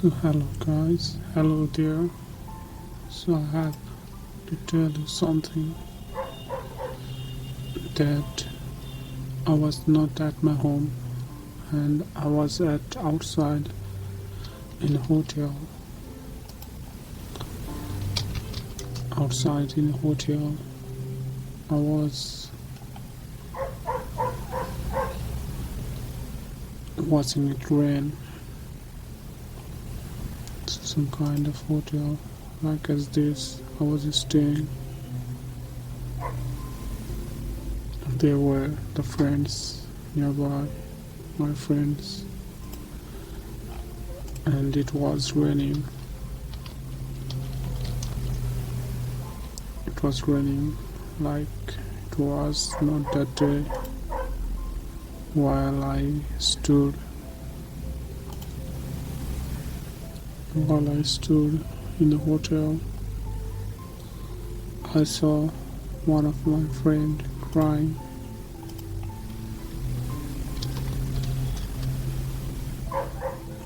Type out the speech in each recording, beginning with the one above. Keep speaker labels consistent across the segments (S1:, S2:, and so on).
S1: So hello guys, hello there. So I have to tell you something that I was not at my home and I was at outside in a hotel. Outside in a hotel, I was watching it rain. Some kind of hotel like as this I was staying. There were the friends nearby, my friends, and it was raining. It was raining like it was not that day while I stood in the hotel. I saw one of my friend crying.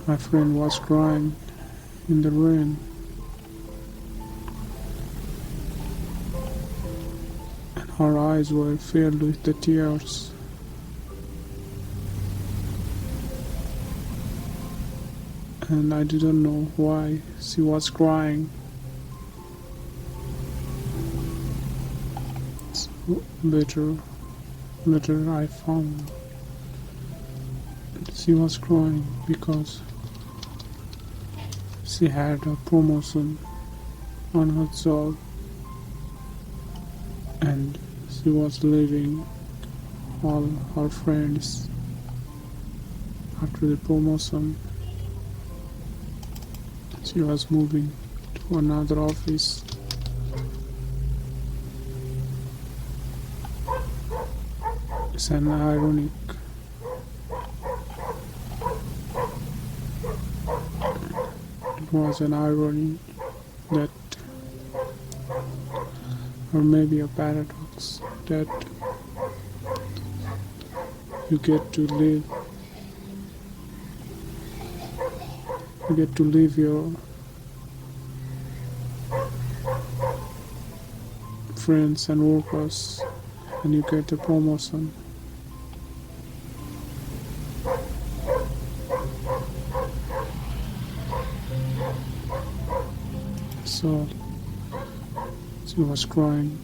S1: My friend was crying in the rain, and her eyes were filled with the tears. And I didn't know why she was crying. So later I found she was crying because she had a promotion on her job and she was leaving all her friends after the promotion. She was moving to another office. It's an ironic. It was an irony that, or maybe a paradox, that you get to leave your friends and workers and you get a promotion. So she was crying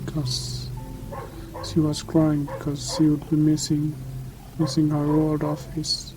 S1: because she would be missing her old office.